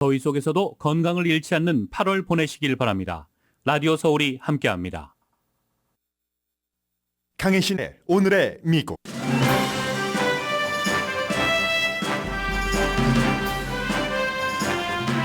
더위 속에서도 건강을 잃지 않는 8월 보내시길 바랍니다. 라디오 서울이 함께합니다. 강혜신의 오늘의 미국.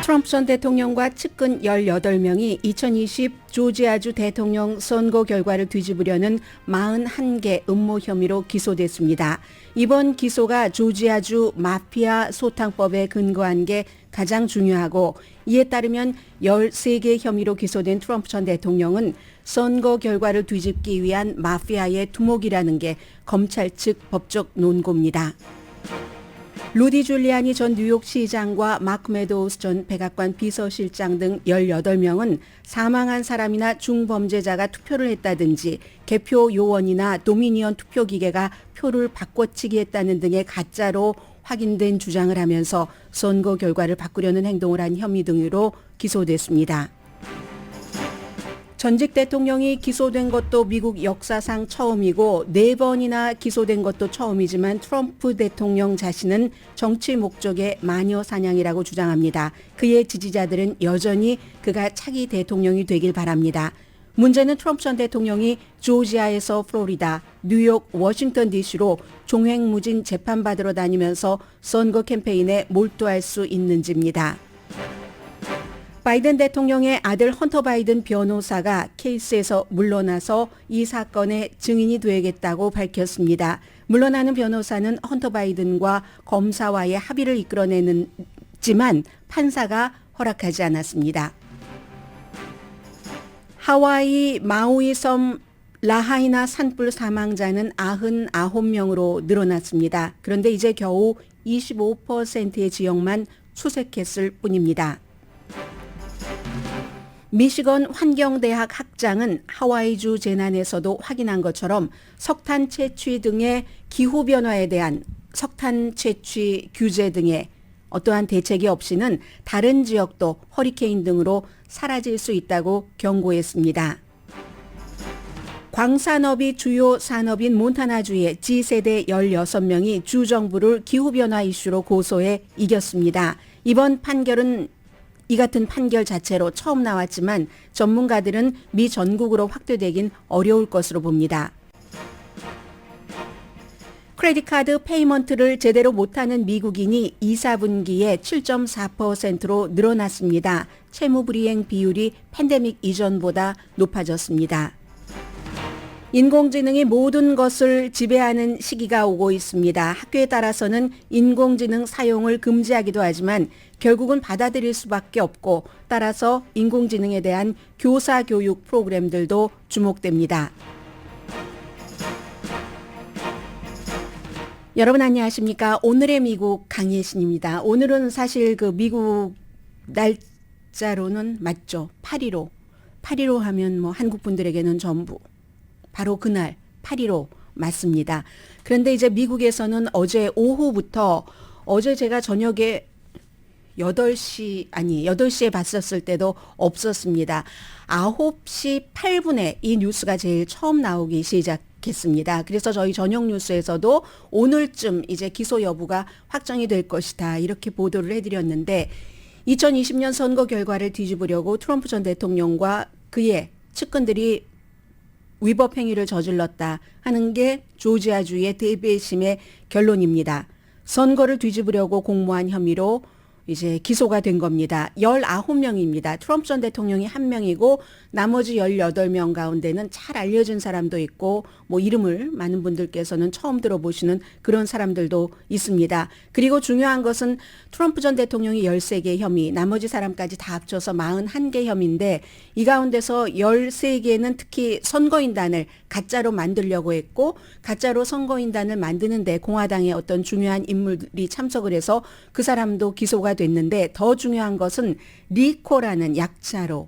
트럼프 전 대통령과 측근 18명이 2020 조지아주 대통령 선거 결과를 뒤집으려는 41개 음모 혐의로 기소됐습니다. 이번 기소가 조지아주 마피아 소탕법에 근거한 게 가장 중요하고, 이에 따르면 13개 혐의로 기소된 트럼프 전 대통령은 선거 결과를 뒤집기 위한 마피아의 두목이라는 게 검찰 측 법적 논고입니다. 루디 줄리아니 전 뉴욕시장과 마크 메도우스 전 백악관 비서실장 등 18명은 사망한 사람이나 중범죄자가 투표를 했다든지 개표 요원이나 도미니언 투표기계가 표를 바꿔치기 했다는 등의 가짜로 확인된 주장을 하면서 선거 결과를 바꾸려는 행동을 한 혐의 등으로 기소됐습니다. 전직 대통령이 기소된 것도 미국 역사상 처음이고 4번이나 기소된 것도 처음이지만 트럼프 대통령 자신은 정치 목적의 마녀 사냥이라고 주장합니다. 그의 지지자들은 여전히 그가 차기 대통령이 되길 바랍니다. 문제는 트럼프 전 대통령이 조지아에서 플로리다, 뉴욕, 워싱턴 DC로 종횡무진 재판받으러 다니면서 선거 캠페인에 몰두할 수 있는지입니다. 바이든 대통령의 아들 헌터 바이든 변호사가 케이스에서 물러나서 이 사건의 증인이 되겠다고 밝혔습니다. 물러나는 변호사는 헌터 바이든과 검사와의 합의를 이끌어내지만 판사가 허락하지 않았습니다. 하와이 마우이 섬 라하이나 산불 사망자는 99명으로 늘어났습니다. 그런데 이제 겨우 25%의 지역만 수색했을 뿐입니다. 미시건 환경대학 학장은 하와이주 재난에서도 확인한 것처럼 석탄 채취 등의 기후변화에 대한 석탄 채취 규제 등의 어떠한 대책이 없이는 다른 지역도 허리케인 등으로 사라질 수 있다고 경고했습니다. 광산업이 주요 산업인 몬타나주의 G세대 16명이 주정부를 기후변화 이슈로 고소해 이겼습니다. 이번 판결은 이 같은 판결 자체로 처음 나왔지만 전문가들은 미 전국으로 확대되긴 어려울 것으로 봅니다. 크레딧카드 페이먼트를 제대로 못하는 미국인이 2, 4분기에 7.4%로 늘어났습니다. 채무불이행 비율이 팬데믹 이전보다 높아졌습니다. 인공지능이 모든 것을 지배하는 시기가 오고 있습니다. 학교에 따라서는 인공지능 사용을 금지하기도 하지만 결국은 받아들일 수밖에 없고, 따라서 인공지능에 대한 교사 교육 프로그램들도 주목됩니다. 여러분 안녕하십니까? 오늘의 미국 강예신입니다. 오늘은 사실 그 미국 날짜로는 맞죠. 8.15. 8.15 하면 뭐 한국 분들에게는 전부 바로 그날 8.15 맞습니다. 그런데 이제 미국에서는 어제 오후부터, 어제 제가 저녁에 8시에 봤었을 때도 없었습니다. 9시 8분에 이 뉴스가 제일 처음 나오기 시작했습니다. 그래서 저희 저녁 뉴스에서도 오늘쯤 이제 기소 여부가 확정이 될 것이다, 이렇게 보도를 해드렸는데, 2020년 선거 결과를 뒤집으려고 트럼프 전 대통령과 그의 측근들이 위법 행위를 저질렀다 하는 게 조지아주의 대배심의 결론입니다. 선거를 뒤집으려고 공모한 혐의로 이제 기소가 된 겁니다. 19명입니다. 트럼프 전 대통령이 1명이고 나머지 18명 가운데는 잘 알려진 사람도 있고, 뭐 이름을 많은 분들께서는 처음 들어보시는 그런 사람들도 있습니다. 그리고 중요한 것은 트럼프 전 대통령이 13개 혐의, 나머지 사람까지 다 합쳐서 41개 혐의인데, 이 가운데서 13개는 특히 선거인단을 가짜로 만들려고 했고, 가짜로 선거인단을 만드는데 공화당의 어떤 중요한 인물이 참석을 해서 그 사람도 기소가 됐는데, 더 중요한 것은 리코라는 약자로,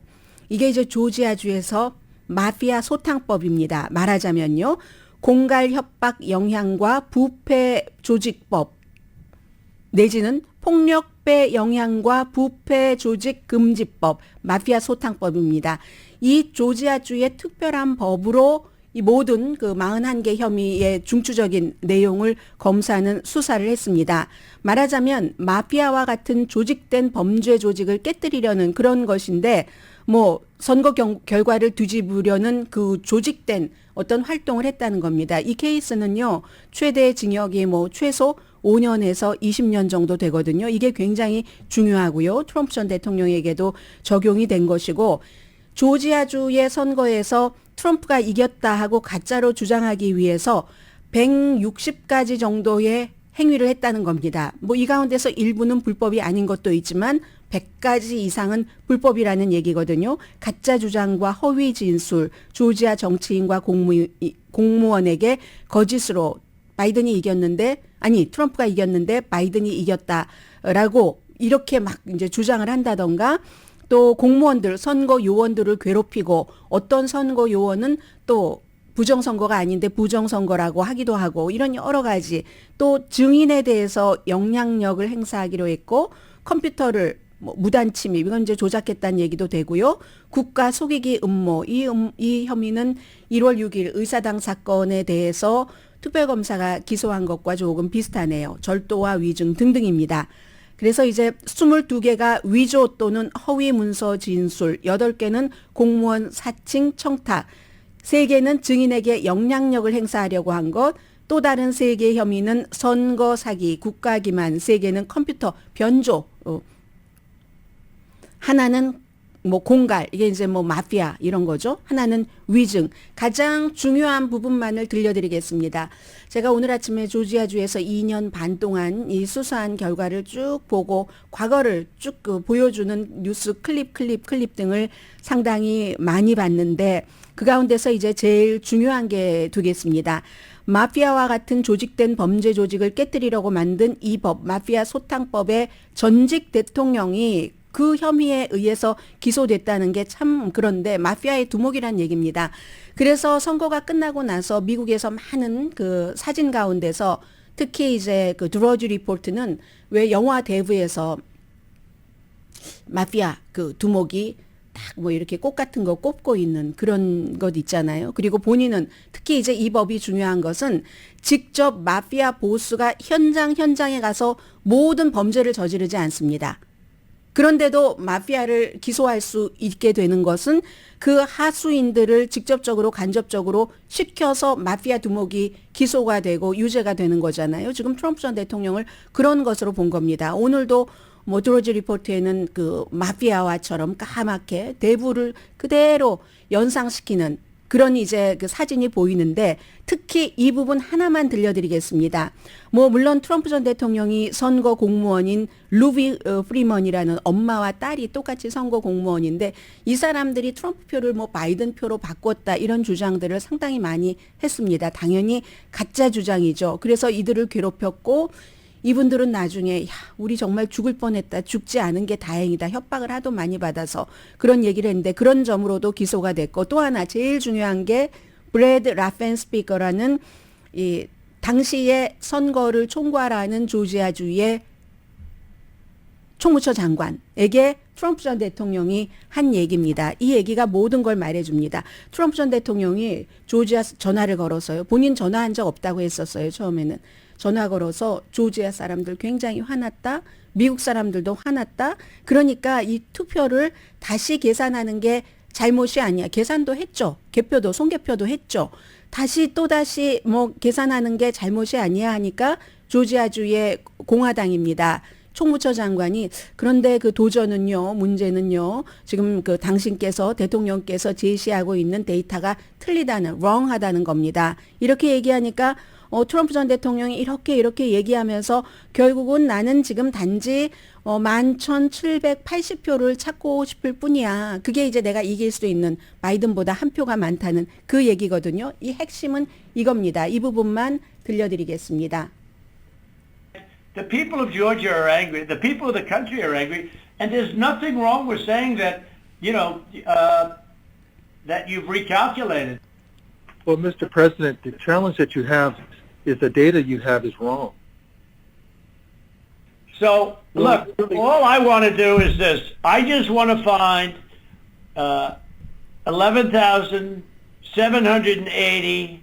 이게 이제 조지아주에서 마피아 소탕법입니다. 말하자면요, 공갈 협박 영향과 부패 조직법 내지는 폭력배 영향과 부패 조직 금지법, 마피아 소탕법입니다. 이 조지아주의 특별한 법으로 이 모든 그 41개 혐의의 중추적인 내용을 검사는 수사를 했습니다. 말하자면 마피아와 같은 조직된 범죄 조직을 깨뜨리려는 그런 것인데 뭐 선거 결과를 뒤집으려는 그 조직된 어떤 활동을 했다는 겁니다. 이 케이스는요. 최대 징역이 뭐 최소 5년에서 20년 정도 되거든요. 이게 굉장히 중요하고요. 트럼프 전 대통령에게도 적용이 된 것이고 조지아주의 선거에서 트럼프가 이겼다 하고 가짜로 주장하기 위해서 160가지 정도의 행위를 했다는 겁니다. 뭐 이 가운데서 일부는 불법이 아닌 것도 있지만 100가지 이상은 불법이라는 얘기거든요. 가짜 주장과 허위 진술, 조지아 정치인과 공무원에게 거짓으로 트럼프가 이겼는데 바이든이 이겼다라고 이렇게 막 이제 주장을 한다던가 또 공무원들, 선거 요원들을 괴롭히고 어떤 선거 요원은 또 부정선거가 아닌데 부정선거라고 하기도 하고 이런 여러 가지 또 증인에 대해서 영향력을 행사하기로 했고 컴퓨터를 뭐 무단 침입 이건 이제 조작했다는 얘기도 되고요. 국가 속이기 음모 이 혐의는 1월 6일 의사당 사건에 대해서 특별검사가 기소한 것과 조금 비슷하네요. 절도와 위증 등등입니다. 그래서 이제 22개가 위조 또는 허위 문서 진술, 8개는 공무원 사칭 청탁, 3개는 증인에게 영향력을 행사하려고 한 것, 또 다른 3개의 혐의는 선거 사기, 국가 기만, 3개는 컴퓨터 변조, 하나는 뭐 공갈, 이게 이제 뭐 마피아 이런 거죠. 하나는 위증. 가장 중요한 부분만을 들려드리겠습니다. 제가 오늘 아침에 조지아주에서 2년 반 동안 이 수사한 결과를 쭉 보고 과거를 쭉 보여주는 뉴스 클립 등을 상당히 많이 봤는데 그 가운데서 이제 제일 중요한 게 되겠습니다. 마피아와 같은 조직된 범죄 조직을 깨뜨리려고 만든 이 법, 마피아 소탕법의 전직 대통령이 그 혐의에 의해서 기소됐다는 게 참 그런데 마피아의 두목이란 얘기입니다. 그래서 선거가 끝나고 나서 미국에서 많은 그 사진 가운데서 특히 이제 그 드러지 리포트는 왜 영화 대부에서 마피아 그 두목이 딱 뭐 이렇게 꽃 같은 거 꼽고 있는 그런 것 있잖아요. 그리고 본인은 특히 이제 이 법이 중요한 것은 직접 마피아 보스가 현장에 가서 모든 범죄를 저지르지 않습니다. 그런데도 마피아를 기소할 수 있게 되는 것은 그 하수인들을 직접적으로 간접적으로 시켜서 마피아 두목이 기소가 되고 유죄가 되는 거잖아요. 지금 트럼프 전 대통령을 그런 것으로 본 겁니다. 오늘도 뭐 드로지 리포트에는 그 마피아와처럼 까맣게 대부를 그대로 연상시키는 그런 이제 그 사진이 보이는데 특히 이 부분 하나만 들려드리겠습니다. 뭐 물론 트럼프 전 대통령이 선거 공무원인 루비 프리먼이라는 엄마와 딸이 똑같이 선거 공무원인데 이 사람들이 트럼프 표를 뭐 바이든 표로 바꿨다 이런 주장들을 상당히 많이 했습니다. 당연히 가짜 주장이죠. 그래서 이들을 괴롭혔고 이분들은 나중에 야 우리 정말 죽을 뻔했다. 죽지 않은 게 다행이다. 협박을 하도 많이 받아서 그런 얘기를 했는데 그런 점으로도 기소가 됐고 또 하나 제일 중요한 게 브래드 라펜스피커라는 이 당시에 선거를 총괄하는 조지아주의 총무처 장관에게 트럼프 전 대통령이 한 얘기입니다. 이 얘기가 모든 걸 말해줍니다. 트럼프 전 대통령이 조지아 전화를 걸어서요. 본인 전화한 적 없다고 했었어요. 처음에는. 전화 걸어서 조지아 사람들 굉장히 화났다. 미국 사람들도 화났다. 그러니까 이 투표를 다시 계산하는 게 잘못이 아니야. 계산도 했죠. 개표도 송개표도 했죠. 또다시 뭐 계산하는 게 잘못이 아니야 하니까 조지아주의 공화당입니다. 총무처 장관이 그런데 그 도전은요, 문제는요, 지금 그 당신께서 대통령께서 제시하고 있는 데이터가 틀리다는, wrong하다는 겁니다. 이렇게 얘기하니까 트럼프 전 대통령이 이렇게 얘기하면서 결국은 나는 지금 단지 11,780표를 찾고 싶을 뿐이야. 그게 이제 내가 이길 수 있는 바이든보다 한 표가 많다는 그 얘기거든요. 이 핵심은 이겁니다. 이 부분만 들려드리겠습니다. The people of Georgia are angry. The people of the country are angry, and there's nothing wrong with saying that, that you've recalculated. Well, Mr. President, the challenge that you have is the data you have is wrong. So, look, all I want to do is this. I just want to find 11,600 780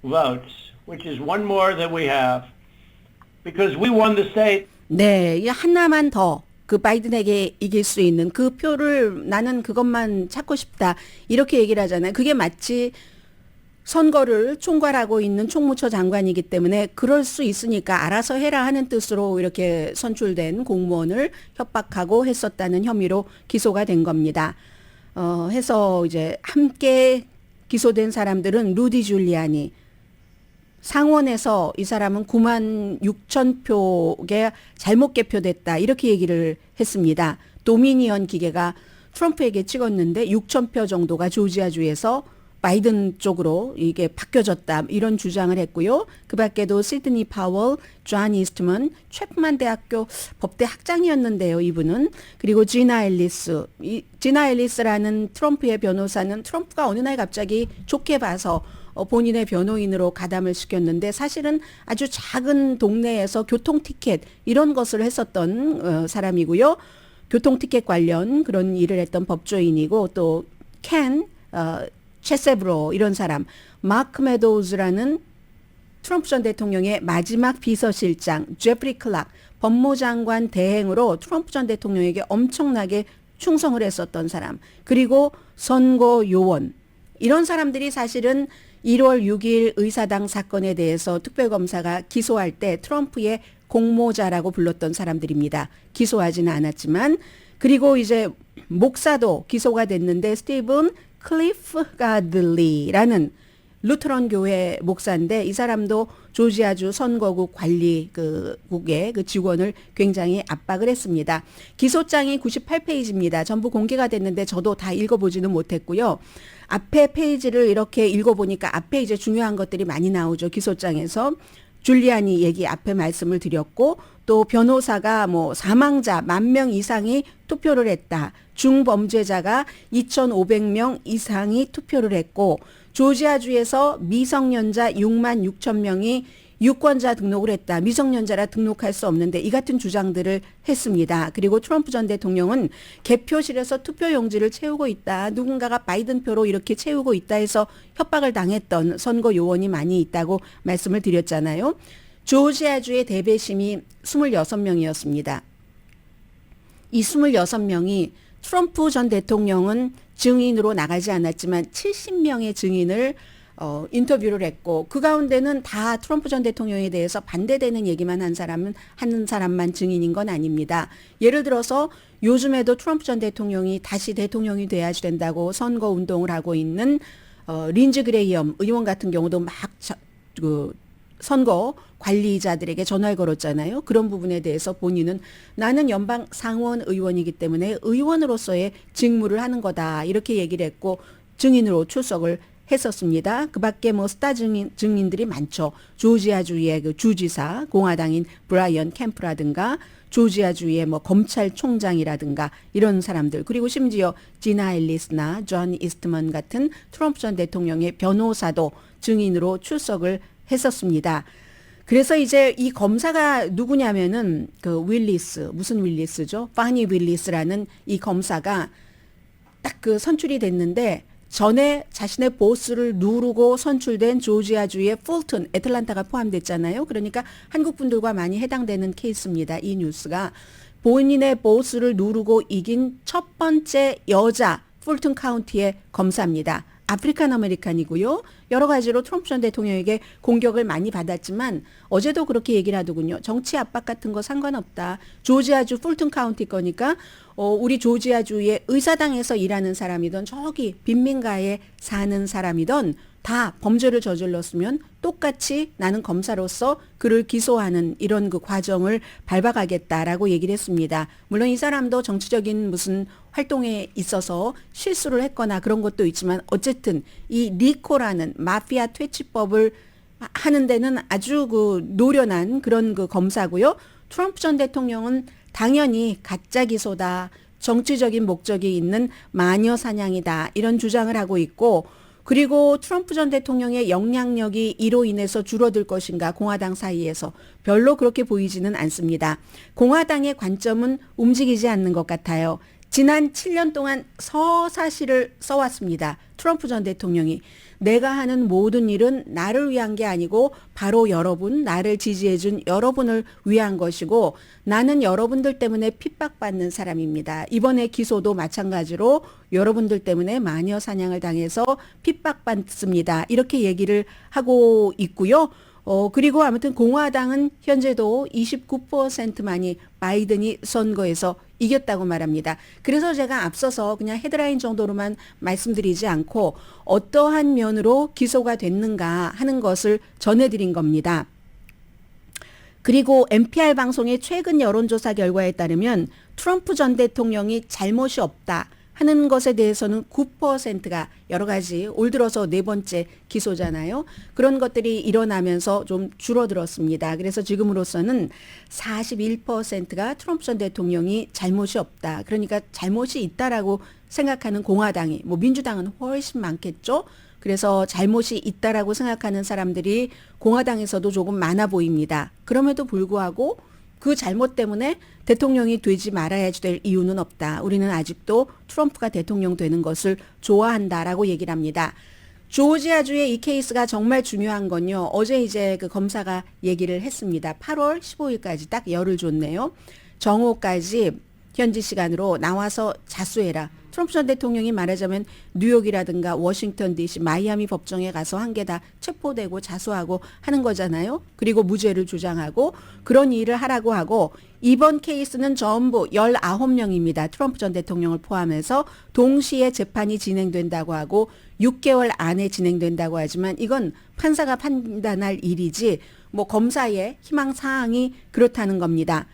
votes, which is one more than we have, because we won the state. 네, 이 하나만 더 그 바이든에게 이길 수 있는 그 표를 나는 그것만 찾고 싶다. 이렇게 얘기를 하잖아요. 그게 마치 선거를 총괄하고 있는 총무처 장관이기 때문에 그럴 수 있으니까 알아서 해라 하는 뜻으로 이렇게 선출된 공무원을 협박하고 했었다는 혐의로 기소가 된 겁니다. 해서 이제 함께 기소된 사람들은 루디 줄리아니, 상원에서 이 사람은 9만 6천 표가 잘못 개표됐다 이렇게 얘기를 했습니다. 도미니언 기계가 트럼프에게 찍었는데 6천 표 정도가 조지아주에서 바이든 쪽으로 이게 바뀌어졌다 이런 주장을 했고요. 그 밖에도 시드니 파월, 존 이스트먼, 챕만 대학교 법대 학장이었는데요. 이분은. 그리고 지나 앨리스. 이 지나 앨리스라는 트럼프의 변호사는 트럼프가 어느 날 갑자기 좋게 봐서 본인의 변호인으로 가담을 시켰는데 사실은 아주 작은 동네에서 교통티켓 이런 것을 했었던 사람이고요. 교통티켓 관련 그런 일을 했던 법조인이고 또 체세브로 이런 사람, 마크 메도우즈라는 트럼프 전 대통령의 마지막 비서실장, 제프리 클락 법무장관 대행으로 트럼프 전 대통령에게 엄청나게 충성을 했었던 사람, 그리고 선거 요원 이런 사람들이 사실은 1월 6일 의사당 사건에 대해서 특별검사가 기소할 때 트럼프의 공모자라고 불렀던 사람들입니다. 기소하지는 않았지만. 그리고 이제 목사도 기소가 됐는데 스티븐 클리프 가들리라는 루터론 교회 목사인데 이 사람도 조지아주 선거국 관리국의 그 직원을 굉장히 압박을 했습니다. 기소장이 98페이지입니다. 전부 공개가 됐는데 저도 다 읽어보지는 못했고요. 앞에 페이지를 이렇게 읽어보니까 앞에 이제 중요한 것들이 많이 나오죠. 기소장에서. 줄리아니 얘기 앞에 말씀을 드렸고 또 변호사가 뭐 사망자 10,000명 이상이 투표를 했다. 중범죄자가 2,500명 이상이 투표를 했고 조지아주에서 미성년자 6만 6천 명이 유권자 등록을 했다. 미성년자라 등록할 수 없는데 이 같은 주장들을 했습니다. 그리고 트럼프 전 대통령은 개표실에서 투표용지를 채우고 있다. 누군가가 바이든 표로 이렇게 채우고 있다 해서 협박을 당했던 선거 요원이 많이 있다고 말씀을 드렸잖아요. 조지아주의 대배심이 26명이었습니다. 이 26명이 트럼프 전 대통령은 증인으로 나가지 않았지만 70명의 증인을 인터뷰를 했고 그 가운데는 다 트럼프 전 대통령에 대해서 반대되는 얘기만 하는 사람만 증인인 건 아닙니다. 예를 들어서 요즘에도 트럼프 전 대통령이 다시 대통령이 돼야 된다고 선거 운동을 하고 있는 린즈 그레이엄 의원 같은 경우도 막 선거 관리자들에게 전화를 걸었잖아요. 그런 부분에 대해서 본인은 나는 연방 상원 의원이기 때문에 의원으로서의 직무를 하는 거다 이렇게 얘기를 했고 증인으로 출석을 했었습니다. 그 밖에 뭐 스타 증인들이 많죠. 조지아주의 그 주지사 공화당인 브라이언 캠프라든가 조지아주의 뭐 검찰총장이라든가 이런 사람들 그리고 심지어 지나 앨리스나 존 이스트먼 같은 트럼프 전 대통령의 변호사도 증인으로 출석을 했었습니다. 그래서 이제 이 검사가 누구냐면은 그 윌리스 무슨 윌리스죠? 파니 윌리스라는 이 검사가 딱 그 선출이 됐는데 전에 자신의 보스를 누르고 선출된 조지아주의 풀튼, 애틀란타가 포함됐잖아요. 그러니까 한국 분들과 많이 해당되는 케이스입니다. 이 뉴스가 본인의 보스를 누르고 이긴 첫 번째 여자 풀튼 카운티의 검사입니다. 아프리칸 아메리칸이고요. 여러 가지로 트럼프 전 대통령에게 공격을 많이 받았지만 어제도 그렇게 얘기를 하더군요. 정치 압박 같은 거 상관없다. 조지아주 풀튼 카운티 거니까 우리 조지아주의 의사당에서 일하는 사람이든 저기 빈민가에 사는 사람이든 다 범죄를 저질렀으면 똑같이 나는 검사로서 그를 기소하는 이런 그 과정을 밟아가겠다라고 얘기를 했습니다. 물론 이 사람도 정치적인 무슨 활동에 있어서 실수를 했거나 그런 것도 있지만 어쨌든 이 리코라는 마피아 퇴치법을 하는 데는 아주 그 노련한 그런 그 검사고요. 트럼프 전 대통령은 당연히 가짜 기소다, 정치적인 목적이 있는 마녀 사냥이다 이런 주장을 하고 있고 그리고 트럼프 전 대통령의 영향력이 이로 인해서 줄어들 것인가 공화당 사이에서 별로 그렇게 보이지는 않습니다. 공화당의 관점은 움직이지 않는 것 같아요. 지난 7년 동안 서사시를 써왔습니다. 트럼프 전 대통령이 내가 하는 모든 일은 나를 위한 게 아니고 바로 여러분, 나를 지지해준 여러분을 위한 것이고 나는 여러분들 때문에 핍박받는 사람입니다. 이번에 기소도 마찬가지로 여러분들 때문에 마녀 사냥을 당해서 핍박받습니다. 이렇게 얘기를 하고 있고요. 그리고 아무튼 공화당은 현재도 29%만이 바이든이 선거에서 이겼다고 말합니다. 그래서 제가 앞서서 그냥 헤드라인 정도로만 말씀드리지 않고 어떠한 면으로 기소가 됐는가 하는 것을 전해드린 겁니다. 그리고 NPR 방송의 최근 여론조사 결과에 따르면 트럼프 전 대통령이 잘못이 없다 하는 것에 대해서는 9%가 여러 가지 올 들어서 네 번째 기소잖아요. 그런 것들이 일어나면서 좀 줄어들었습니다. 그래서 지금으로서는 41%가 트럼프 전 대통령이 잘못이 없다. 그러니까 잘못이 있다라고 생각하는 공화당이, 뭐 민주당은 훨씬 많겠죠. 그래서 잘못이 있다라고 생각하는 사람들이 공화당에서도 조금 많아 보입니다. 그럼에도 불구하고 그 잘못 때문에 대통령이 되지 말아야 될 이유는 없다. 우리는 아직도 트럼프가 대통령 되는 것을 좋아한다라고 얘기를 합니다. 조지아주의 이 케이스가 정말 중요한 건요. 어제 이제 그 검사가 얘기를 했습니다. 8월 15일까지 딱 열을 줬네요. 정오까지 현지 시간으로 나와서 자수해라. 트럼프 전 대통령이 말하자면 뉴욕이라든가 워싱턴 DC, 마이애미 법정에 가서 한 개 다 체포되고 자수하고 하는 거잖아요. 그리고 무죄를 주장하고 그런 일을 하라고 하고 이번 케이스는 전부 19명입니다. 트럼프 전 대통령을 포함해서 동시에 재판이 진행된다고 하고 6개월 안에 진행된다고 하지만 이건 판사가 판단할 일이지 뭐 검사의 희망 사항이 그렇다는 겁니다.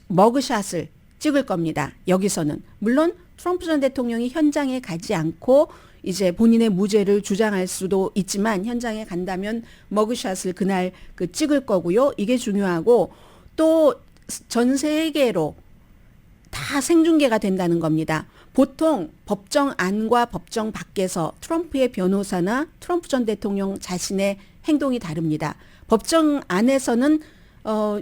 머그샷을 찍을 겁니다. 여기서는. 물론 트럼프 전 대통령이 현장에 가지 않고 이제 본인의 무죄를 주장할 수도 있지만 현장에 간다면 머그샷을 그날 찍을 거고요. 이게 중요하고 또 전 세계로 다 생중계가 된다는 겁니다. 보통 법정 안과 법정 밖에서 트럼프의 변호사나 트럼프 전 대통령 자신의 행동이 다릅니다. 법정 안에서는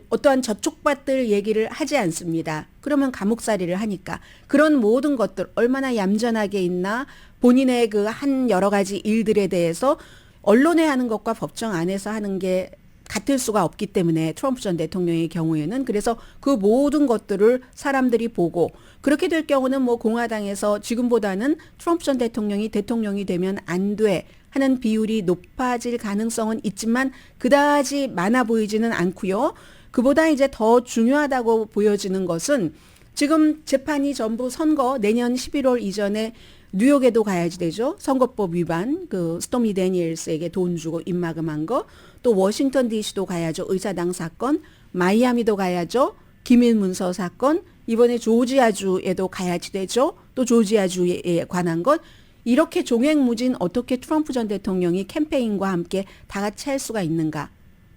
어떠한 접촉받을 얘기를 하지 않습니다. 그러면 감옥살이를 하니까. 그런 모든 것들 얼마나 얌전하게 있나 본인의 그 한 여러 가지 일들에 대해서 언론에 하는 것과 법정 안에서 하는 게 같을 수가 없기 때문에 트럼프 전 대통령의 경우에는 그래서 그 모든 것들을 사람들이 보고 그렇게 될 경우는 뭐 공화당에서 지금보다는 트럼프 전 대통령이 대통령이 되면 안 돼 하는 비율이 높아질 가능성은 있지만 그다지 많아 보이지는 않고요. 그보다 이제 더 중요하다고 보여지는 것은 지금 재판이 전부 선거 내년 11월 이전에 뉴욕에도 가야지 되죠. 선거법 위반, 그 스토미 데니엘스에게 돈 주고 입막음한 거. 또 워싱턴 DC도 가야죠. 의사당 사건. 마이애미도 가야죠. 기밀 문서 사건. 이번에 조지아주에도 가야지 되죠. 또 조지아주에 관한 것. 이렇게 종횡무진 어떻게 트럼프 전 대통령이 캠페인과 함께 다 같이 할 수가 있는가.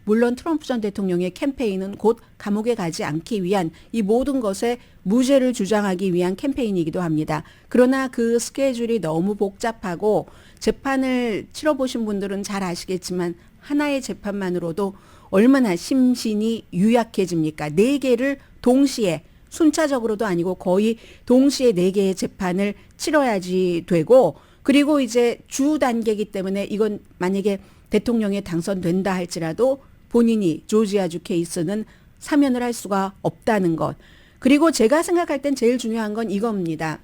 물론 트럼프 전 대통령의 캠페인은 곧 감옥에 가지 않기 위한 이 모든 것에 무죄를 주장하기 위한 캠페인이기도 합니다. 그러나 그 스케줄이 너무 복잡하고 재판을 치러보신 분들은 잘 아시겠지만 하나의 재판만으로도 얼마나 심신이 유약해집니까? 4개를 동시에 순차적으로도 아니고 거의 동시에 4개의 재판을 치러야지 되고 그리고 이제 주 단계이기 때문에 이건 만약에 대통령에 당선된다 할지라도 본인이 조지아주 케이스는 사면을 할 수가 없다는 것. 그리고 제가 생각할 땐 제일 중요한 건 이겁니다.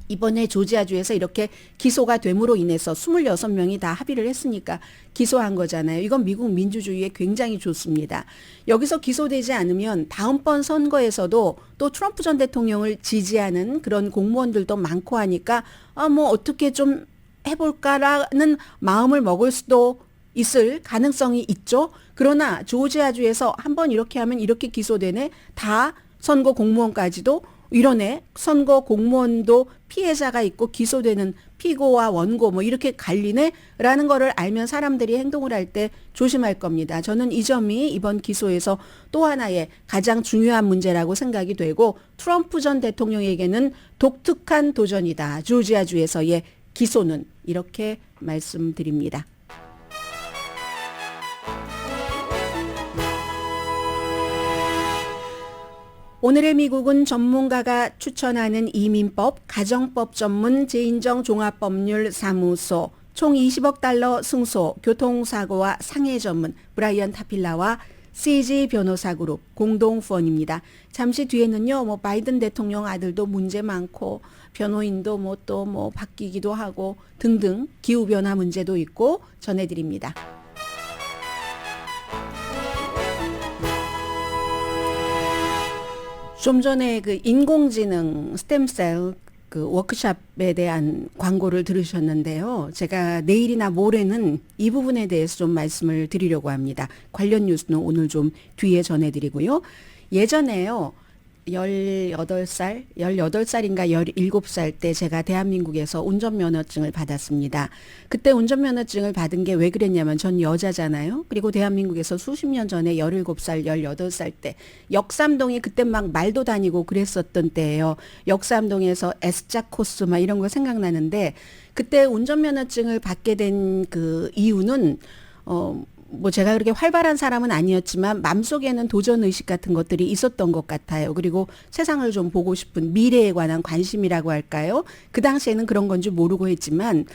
이번에 조지아주에서 이렇게 기소가 됨으로 인해서 26명이 다 합의를 했으니까 기소한 거잖아요. 이건 미국 민주주의에 굉장히 좋습니다. 여기서 기소되지 않으면 다음번 선거에서도 또 트럼프 전 대통령을 지지하는 그런 공무원들도 많고 하니까 뭐 어떻게 좀 해볼까라는 마음을 먹을 수도 있을 가능성이 있죠. 그러나 조지아주에서 한번 이렇게 하면 이렇게 기소되네. 다 선거 공무원까지도 이러네. 선거 공무원도 피해자가 있고 기소되는 피고와 원고 뭐 이렇게 갈리네 라는 거를 알면 사람들이 행동을 할 때 조심할 겁니다. 저는 이 점이 이번 기소에서 또 하나의 가장 중요한 문제라고 생각이 되고 트럼프 전 대통령에게는 독특한 도전이다. 조지아주에서의 기소는 이렇게 말씀드립니다. 오늘의 미국은 전문가가 추천하는 이민법, 가정법 전문 재인정 종합법률 사무소, 총 20억 달러 승소, 교통사고와 상해 전문 브라이언 타필라와 CG 변호사 그룹 공동 후원입니다. 잠시 뒤에는요, 뭐 바이든 대통령 아들도 문제 많고 변호인도 뭐 또 뭐 바뀌기도 하고 등등 기후 변화 문제도 있고 전해드립니다. 좀 전에 그 인공지능 스템셀 그 워크숍에 대한 광고를 들으셨는데요. 제가 내일이나 모레는 이 부분에 대해서 좀 말씀을 드리려고 합니다. 관련 뉴스는 오늘 좀 뒤에 전해드리고요. 예전에요. 18살인가 17살 때 제가 대한민국에서 운전면허증을 받았습니다. 그때 운전면허증을 받은 게 왜 그랬냐면 전 여자잖아요. 그리고 대한민국에서 수십 년 전에 17살, 18살 때 역삼동이 그때 막 말도 다니고 그랬었던 때예요. 역삼동에서 S자 코스 막 이런 거 생각나는데 그때 운전면허증을 받게 된 그 이유는 뭐 제가 그렇게 활발한 사람은 아니었지만 마음속에는 도전의식 같은 것들이 있었던 것 같아요. 그리고 세상을 좀 보고 싶은 미래에 관한 관심이라고 할까요? 그 당시에는 그런 건지 모르고 했지만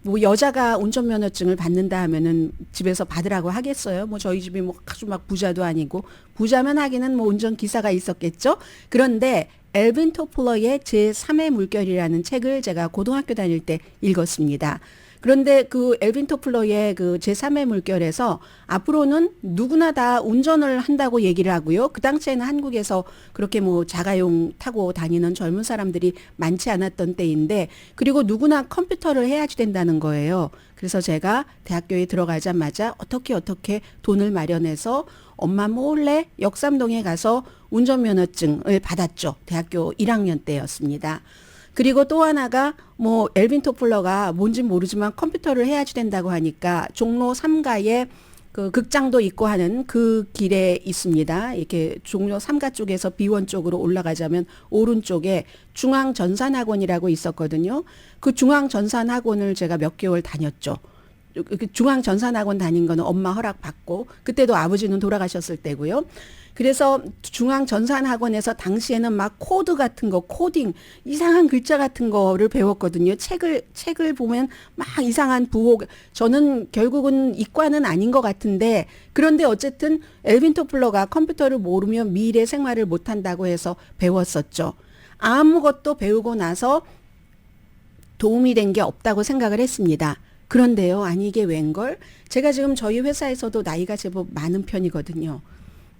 뭐 여자가 운전면허증을 받는다 하면은 집에서 받으라고 하겠어요. 뭐 저희 집이 뭐 아주 막 부자도 아니고 부자면 하기는 뭐 운전기사가 있었겠죠. 그런데 엘빈 토플러의 제3의 물결이라는 책을 제가 고등학교 다닐 때 읽었습니다. 그런데 그 엘빈 토플러의 그 제3의 물결에서 앞으로는 누구나 다 운전을 한다고 얘기를 하고요. 그 당시에는 한국에서 그렇게 뭐 자가용 타고 다니는 젊은 사람들이 많지 않았던 때인데 그리고 누구나 컴퓨터를 해야지 된다는 거예요. 그래서 제가 대학교에 들어가자마자 어떻게 돈을 마련해서 엄마 몰래 역삼동에 가서 운전면허증을 받았죠. 대학교 1학년 때였습니다. 그리고 또 하나가 뭐 엘빈 토플러가 뭔진 모르지만 컴퓨터를 해야지 된다고 하니까 종로 3가에 그 극장도 있고 하는 그 길에 있습니다. 이렇게 종로 3가 쪽에서 비원 쪽으로 올라가자면 오른쪽에 중앙전산학원이라고 있었거든요. 그 중앙전산학원을 제가 몇 개월 다녔죠. 중앙전산학원 다닌 거는 엄마 허락 받고 그때도 아버지는 돌아가셨을 때고요. 그래서 중앙전산학원에서 당시에는 막 코드 같은 거, 코딩, 이상한 글자 같은 거를 배웠거든요. 책을 보면 막 이상한 부호. 저는 결국은 이과는 아닌 것 같은데 그런데 어쨌든 엘빈 토플러가 컴퓨터를 모르면 미래 생활을 못한다고 해서 배웠었죠. 아무것도 배우고 나서 도움이 된 게 없다고 생각을 했습니다. 그런데요, 아니 이게 웬걸? 제가 지금 저희 회사에서도 나이가 제법 많은 편이거든요.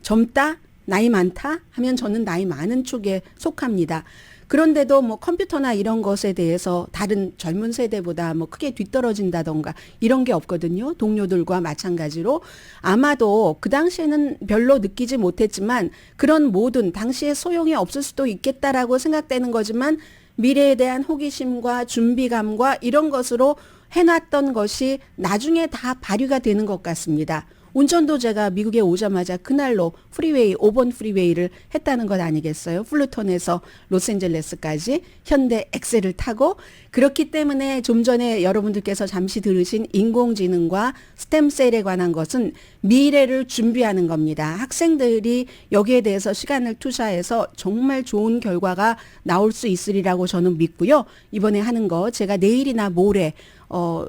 젊다? 나이 많다? 하면 저는 나이 많은 쪽에 속합니다. 그런데도 뭐 컴퓨터나 이런 것에 대해서 다른 젊은 세대보다 뭐 크게 뒤떨어진다던가 이런 게 없거든요. 동료들과 마찬가지로. 아마도 그 당시에는 별로 느끼지 못했지만 그런 모든 당시에 소용이 없을 수도 있겠다라고 생각되는 거지만 미래에 대한 호기심과 준비감과 이런 것으로 해놨던 것이 나중에 다 발휘가 되는 것 같습니다. 운전도 제가 미국에 오자마자 그날로 프리웨이, 5번 프리웨이를 했다는 것 아니겠어요? 플루톤에서 로스앤젤레스까지 현대 엑셀을 타고 그렇기 때문에 좀 전에 여러분들께서 잠시 들으신 인공지능과 스템셀에 관한 것은 미래를 준비하는 겁니다. 학생들이 여기에 대해서 시간을 투자해서 정말 좋은 결과가 나올 수 있으리라고 저는 믿고요. 이번에 하는 거 제가 내일이나 모레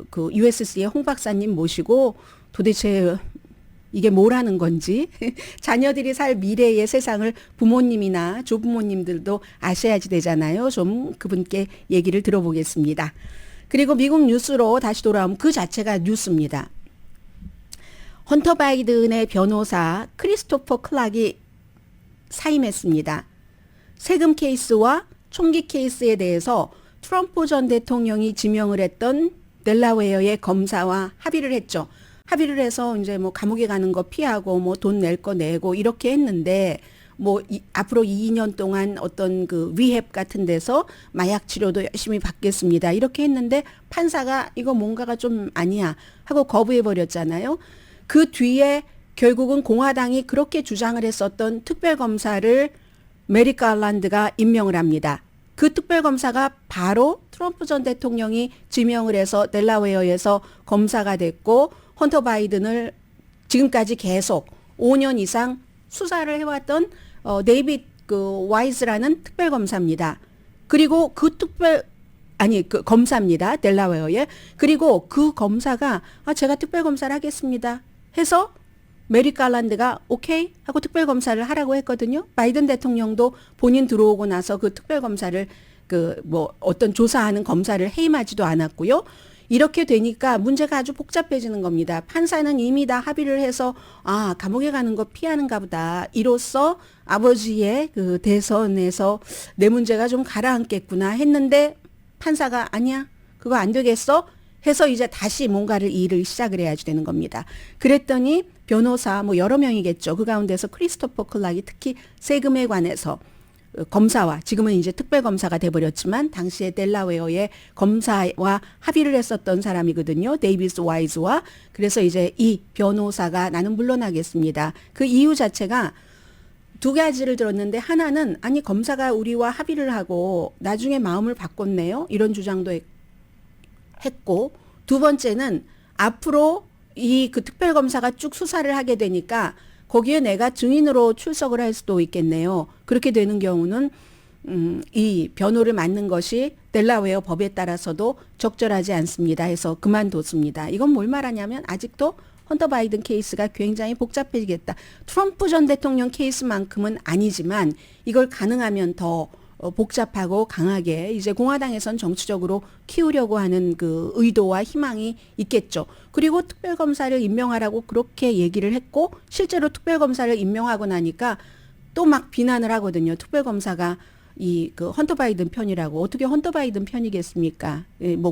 그 USC의 홍 박사님 모시고 도대체 이게 뭐라는 건지 자녀들이 살 미래의 세상을 부모님이나 조부모님들도 아셔야지 되잖아요. 좀 그분께 얘기를 들어보겠습니다. 그리고 미국 뉴스로 다시 돌아오면 그 자체가 뉴스입니다. 헌터 바이든의 변호사 크리스토퍼 클락이 사임했습니다. 세금 케이스와 총기 케이스에 대해서 트럼프 전 대통령이 지명을 했던 델라웨어의 검사와 합의를 했죠. 합의를 해서 이제 뭐 감옥에 가는 거 피하고 뭐 돈 낼 거 내고 이렇게 했는데 뭐 앞으로 2년 동안 어떤 그 리헵 같은 데서 마약 치료도 열심히 받겠습니다. 이렇게 했는데 판사가 이거 뭔가가 좀 아니야 하고 거부해 버렸잖아요. 그 뒤에 결국은 공화당이 그렇게 주장을 했었던 특별검사를 메릭 갈란드가 임명을 합니다. 그 특별검사가 바로 트럼프 전 대통령이 지명을 해서 델라웨어에서 검사가 됐고 헌터 바이든을 지금까지 계속 5년 이상 수사를 해왔던 데이빗 그 와이즈라는 특별검사입니다. 그리고 그 검사입니다. 델라웨어에. 그리고 그 검사가 제가 특별검사를 하겠습니다 해서 메리 갈란드가 오케이 하고 특별검사를 하라고 했거든요. 바이든 대통령도 본인 들어오고 나서 그 특별검사를 어떤 조사하는 검사를 해임하지도 않았고요. 이렇게 되니까 문제가 아주 복잡해지는 겁니다. 판사는 이미 다 합의를 해서 감옥에 가는 거 피하는가 보다. 이로써 아버지의 그 대선에서 내 문제가 좀 가라앉겠구나 했는데 판사가 아니야. 그거 안 되겠어. 해서 이제 다시 뭔가를 일을 시작을 해야지 되는 겁니다. 그랬더니 변호사 여러 명이겠죠. 그 가운데서 크리스토퍼 클락이 특히 세금에 관해서 검사와 지금은 이제 특별검사가 돼버렸지만 당시에 델라웨어의 검사와 합의를 했었던 사람이거든요. 데이비스 와이즈와. 그래서 이제 이 변호사가 나는 물러나겠습니다. 그 이유 자체가 두 가지를 들었는데 하나는 검사가 우리와 합의를 하고 나중에 마음을 바꿨네요. 이런 주장도 했고 두 번째는 앞으로 이 그 특별검사가 쭉 수사를 하게 되니까 거기에 내가 증인으로 출석을 할 수도 있겠네요. 그렇게 되는 경우는 이 변호를 맡는 것이 델라웨어 법에 따라서도 적절하지 않습니다. 해서 그만뒀습니다. 이건 뭘 말하냐면 아직도 헌터 바이든 케이스가 굉장히 복잡해지겠다. 트럼프 전 대통령 케이스만큼은 아니지만 이걸 가능하면 더 복잡하고 강하게 이제 공화당에선 정치적으로 키우려고 하는 그 의도와 희망이 있겠죠. 그리고 특별검사를 임명하라고 그렇게 얘기를 했고 실제로 특별검사를 임명하고 나니까 또 막 비난을 하거든요. 특별검사가 이 그 헌터 바이든 편이라고. 어떻게 헌터 바이든 편이겠습니까?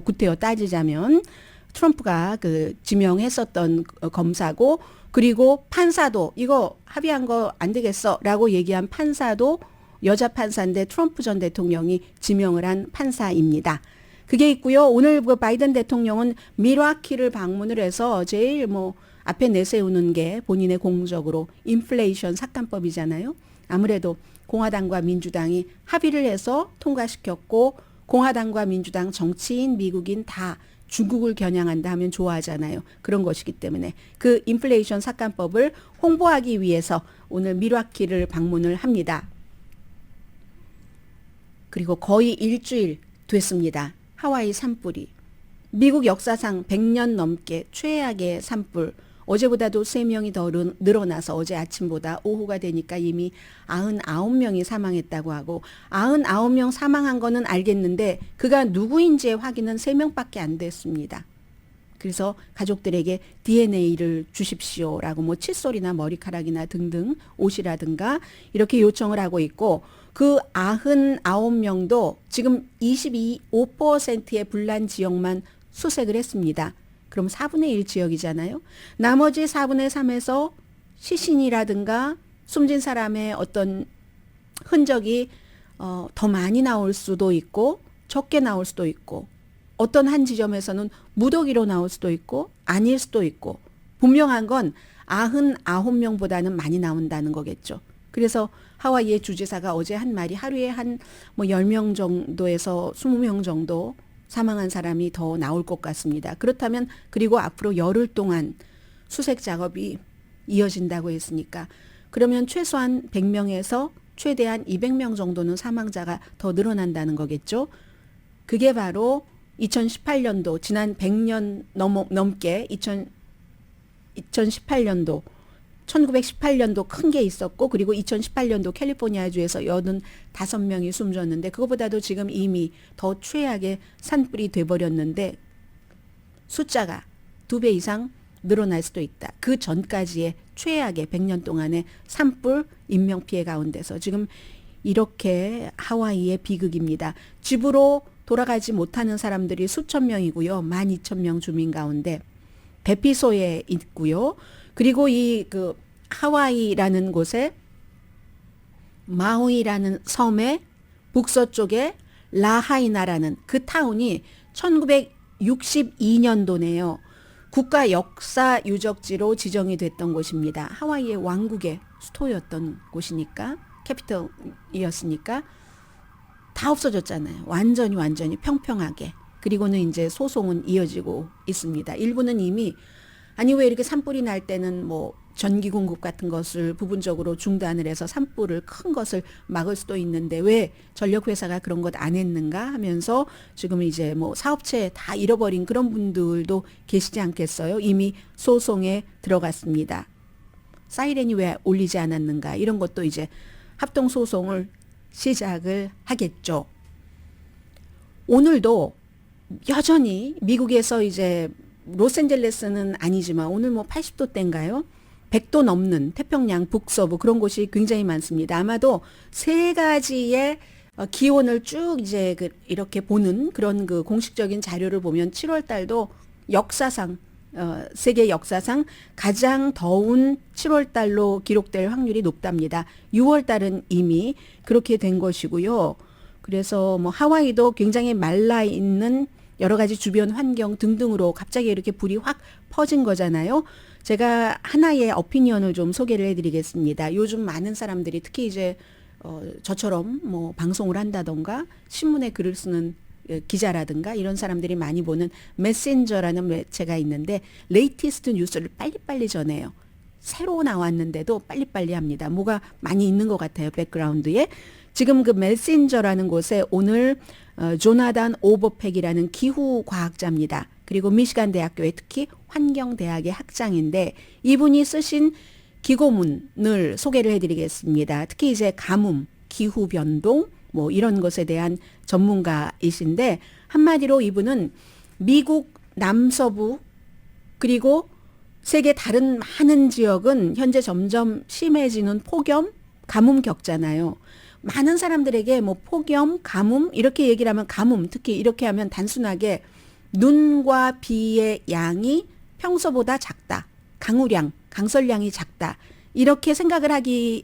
구태여 따지자면 트럼프가 그 지명했었던 검사고 그리고 판사도 이거 합의한 거 안 되겠어라고 얘기한 판사도 여자 판사인데 트럼프 전 대통령이 지명을 한 판사입니다. 그게 있고요. 오늘 그 바이든 대통령은 밀워키를 방문을 해서 제일 앞에 내세우는 게 본인의 공적으로 인플레이션 삭감법이잖아요. 아무래도 공화당과 민주당이 합의를 해서 통과시켰고 공화당과 민주당 정치인, 미국인 다 중국을 겨냥한다 하면 좋아하잖아요. 그런 것이기 때문에 그 인플레이션 삭감법을 홍보하기 위해서 오늘 밀워키를 방문을 합니다. 그리고 거의 일주일 됐습니다. 하와이 산불이. 미국 역사상 100년 넘게 최악의 산불. 어제보다도 3명이 더 늘어나서 어제 아침보다 오후가 되니까 이미 99명이 사망했다고 하고 99명 사망한 거는 알겠는데 그가 누구인지의 확인은 3명밖에 안 됐습니다. 그래서 가족들에게 DNA를 주십시오라고 칫솔이나 머리카락이나 등등 옷이라든가 이렇게 요청을 하고 있고 그 99명도 지금 25%의 불난 지역만 수색을 했습니다. 그럼 4분의 1 지역이잖아요. 나머지 4분의 3에서 시신이라든가 숨진 사람의 어떤 흔적이 더 많이 나올 수도 있고 적게 나올 수도 있고 어떤 한 지점에서는 무더기로 나올 수도 있고 아닐 수도 있고 분명한 건 99명보다는 많이 나온다는 거겠죠. 그래서 하와이의 주지사가 어제 한 말이 하루에 한 10명 정도에서 20명 정도 사망한 사람이 더 나올 것 같습니다. 그렇다면 그리고 앞으로 열흘 동안 수색 작업이 이어진다고 했으니까 그러면 최소한 100명에서 최대한 200명 정도는 사망자가 더 늘어난다는 거겠죠. 그게 바로 2018년도 지난 100년 넘게 2018년도 1918년도 큰 게 있었고 그리고 2018년도 캘리포니아주에서 85명이 숨졌는데 그거보다도 지금 이미 더 최악의 산불이 돼버렸는데 숫자가 2배 이상 늘어날 수도 있다. 그 전까지의 최악의 100년 동안의 산불 인명피해 가운데서 지금 이렇게 하와이의 비극입니다. 집으로 돌아가지 못하는 사람들이 수천 명이고요. 12,000명 주민 가운데 대피소에 있고요. 그리고 이 그 하와이라는 곳에 마우이라는 섬의 북서쪽에 라하이나라는 그 타운이 1962년도네요. 국가 역사 유적지로 지정이 됐던 곳입니다. 하와이의 왕국의 수도였던 곳이니까 캐피털이었으니까 다 없어졌잖아요. 완전히 평평하게. 그리고는 이제 소송은 이어지고 있습니다. 일부는 이미 아니 왜 이렇게 산불이 날 때는 전기 공급 같은 것을 부분적으로 중단을 해서 산불을 큰 것을 막을 수도 있는데 왜 전력회사가 그런 것 안 했는가 하면서 지금 이제 뭐 사업체 다 잃어버린 그런 분들도 계시지 않겠어요? 이미 소송에 들어갔습니다. 사이렌이 왜 울리지 않았는가 이런 것도 이제 합동 소송을 시작을 하겠죠. 오늘도 여전히 미국에서 이제 로스앤젤레스는 아니지만 오늘 뭐 80도대인가요? 100도 넘는 태평양 북서부 그런 곳이 굉장히 많습니다. 아마도 세 가지의 기온을 쭉 이제 이렇게 보는 그런 그 공식적인 자료를 보면 7월 달도 역사상 세계 역사상 가장 더운 7월 달로 기록될 확률이 높답니다. 6월 달은 이미 그렇게 된 것이고요. 그래서 뭐 하와이도 굉장히 말라 있는 여러 가지 주변 환경 등등으로 갑자기 이렇게 불이 확 퍼진 거잖아요. 제가 하나의 오피니언을 좀 소개를 해드리겠습니다. 요즘 많은 사람들이 특히 이제 저처럼 뭐 방송을 한다던가 신문에 글을 쓰는 기자라든가 이런 사람들이 많이 보는 메신저라는 매체가 있는데 레이티스트 뉴스를 빨리빨리 전해요. 새로 나왔는데도 빨리빨리 합니다. 뭐가 많이 있는 것 같아요. 백그라운드에. 지금 그 메신저라는 곳에 오늘 조나단 오버팩이라는 기후과학자입니다. 그리고 미시간 대학교의 특히 환경대학의 학장인데 이분이 쓰신 기고문을 소개를 해드리겠습니다. 특히 이제 가뭄, 기후변동 뭐 이런 것에 대한 전문가이신데 한마디로 이분은 미국 남서부 그리고 세계 다른 많은 지역은 현재 점점 심해지는 폭염, 가뭄 겪잖아요. 많은 사람들에게 뭐 폭염, 가뭄 이렇게 얘기를 하면 가뭄 특히 이렇게 하면 단순하게 눈과 비의 양이 평소보다 작다. 강우량, 강설량이 작다. 이렇게 생각을